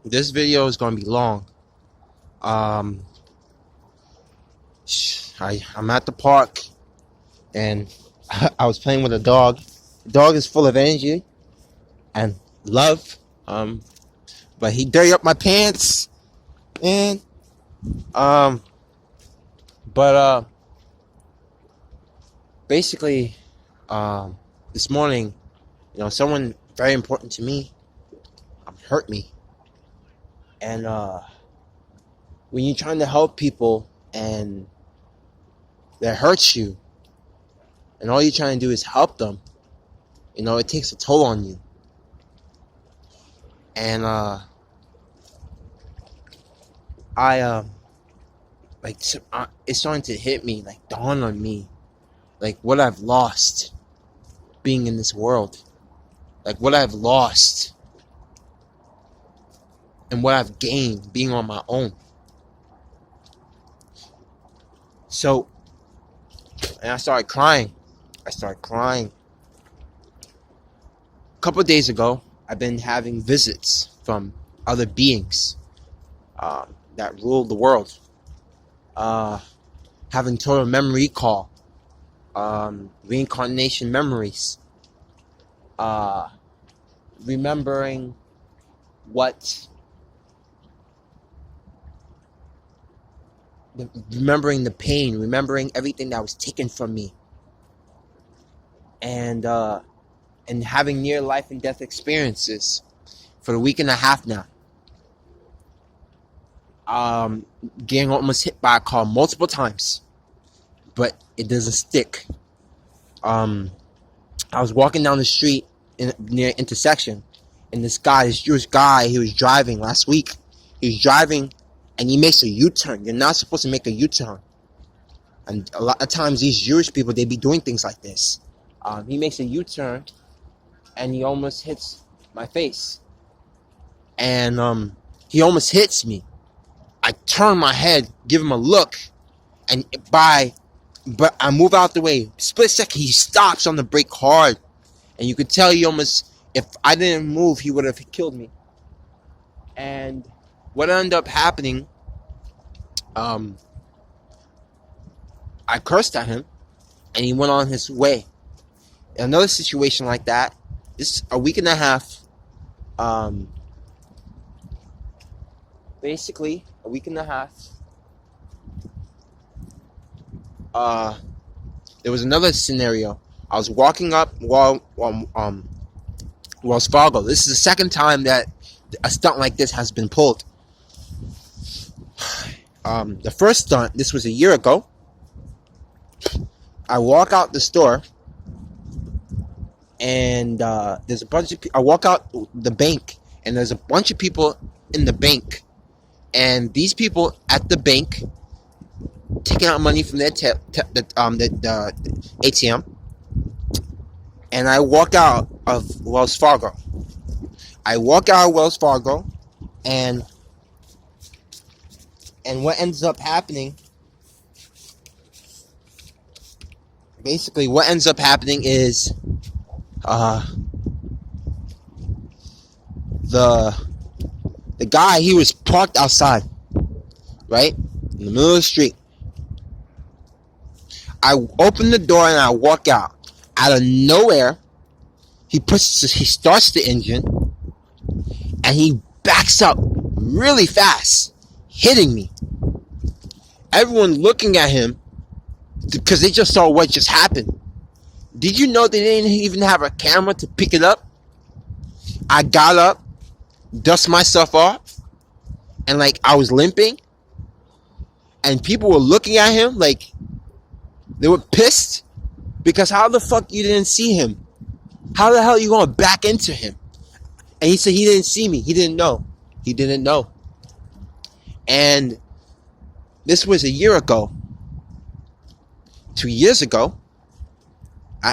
This video is gonna be long. Um, I'm at the park and I was playing with a dog. The dog is full of energy and love. But he dirty up my pants and um, but basically, this morning, someone very important to me hurt me, and when you're trying to help people and that hurts you, and all you're trying to do is help them, it takes a toll on you. And it's starting to hit me, dawn on me, what I've lost being in this world, what I've lost and what I've gained being on my own. So, and I started crying. A couple of days ago, I've been having visits from other beings that rule the world. Having total memory recall, reincarnation memories, remembering the pain, remembering everything that was taken from me, and having near life and death experiences for a week and a half now. Getting almost hit by a car multiple times, but it doesn't stick. I was walking down the street near intersection, and this Jewish guy, he was driving last week. He was driving, and he makes a U-turn. You're not supposed to make a U-turn. And a lot of times, these Jewish people, they be doing things like this. He makes a U-turn, and he almost hits my face. And he almost hits me. I turn my head, give him a look, but I move out the way. Split second, he stops on the brake hard. And you could tell he almost, if I didn't move, he would have killed me. And what ended up happening, I cursed at him, and he went on his way. Another situation like that, this a week and a half, basically a week and a half, there was another scenario. I was walking up Wells Fargo. This is the second time that a stunt like this has been pulled. The first stunt, this was a year ago. I walk out the store, and there's a bunch of I walk out the bank, and there's a bunch of people in the bank, and these people at the bank taking out money from their the ATM, and I walk out of Wells Fargo. And what ends up happening, is the guy, he was parked outside, right in the middle of the street. I open the door and I walk out. Out of nowhere, he starts the engine, and he backs up really fast, hitting me. Everyone looking at him because they just saw what just happened. Did you know they didn't even have a camera to pick it up? I got up, dust myself off, and I was limping, and people were looking at him like they were pissed, because how the fuck you didn't see him? How the hell are you going to back into him? And he said he didn't see me. He didn't know. And this was a year ago. 2 years ago,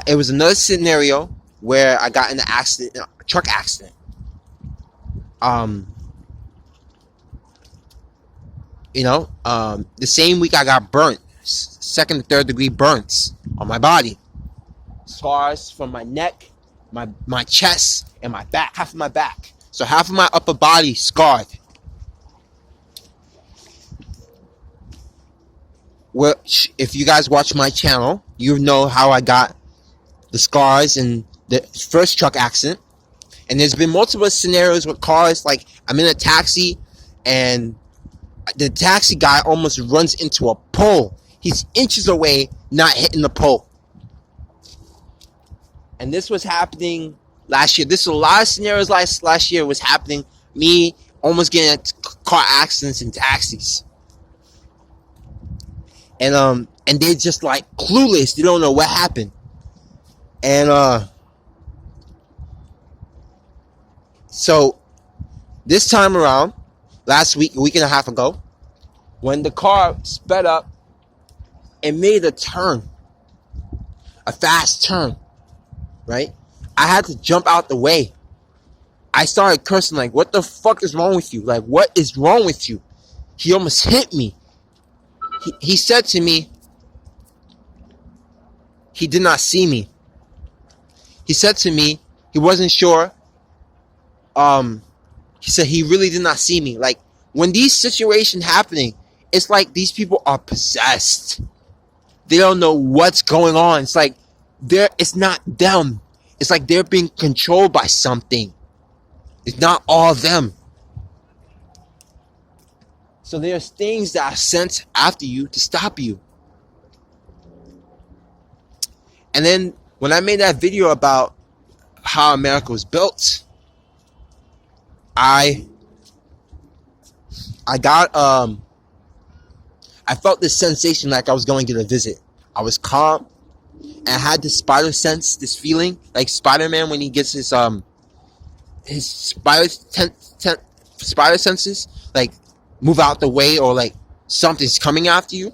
it was another scenario where I got in an accident, a truck accident. The same week I got burnt, second and third degree burns on my body. Scars from my neck, my chest, and my back, half of my back. So half of my upper body scarred. if you guys watch my channel, you know how I got the scars in the first truck accident. And there's been multiple scenarios with cars, like I'm in a taxi and the taxi guy almost runs into a pole. He's inches away, not hitting the pole. And this was happening last year. This is a lot of scenarios last year was happening. Me almost getting into car accidents in taxis. And they're just like clueless. They don't know what happened. And so this time around, last week, a week and a half ago, when the car sped up and made a turn, a fast turn, right? I had to jump out the way. I started cursing like, what the fuck is wrong with you? Like, what is wrong with you? He almost hit me. He said to me, he did not see me. He said to me, he wasn't sure. He said he really did not see me. Like, when these situations happening, it's like these people are possessed. They don't know what's going on. It's like it's not them. It's like they're being controlled by something. It's not all them. So there's things that are sent after you to stop you. And then when I made that video about how America was built, I felt this sensation like I was going to get a visit. I was calm, and I had this spider sense, this feeling like Spider-Man when he gets his spider senses, like move out the way or like something's coming after you.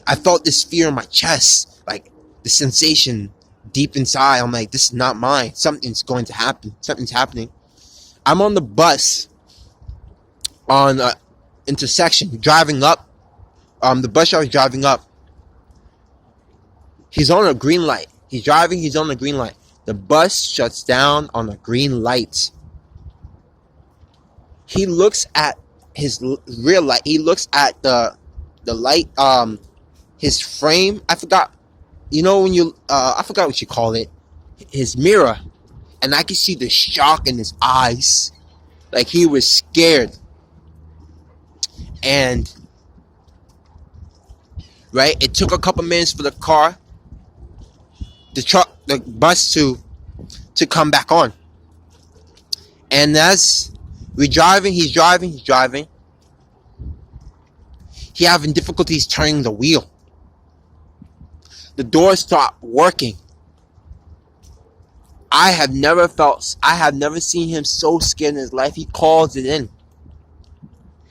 I felt this fear in my chest, like the sensation deep inside. I'm like, this is not mine. Something's going to happen. Something's happening. I'm on the bus on an intersection, driving up. The bus driver is driving up. He's on a green light. He's driving. He's on a green light. The bus shuts down on a green light. He looks at his rear light. He looks at the light. His frame. I forgot. You know when you. I forgot what you call it. His mirror. And I could see the shock in his eyes. Like he was scared. And right, it took a couple minutes for the bus to come back on. And as we're driving, he's driving. He having difficulties turning the wheel. The doors stopped working. I have never seen him so scared in his life. He calls it in.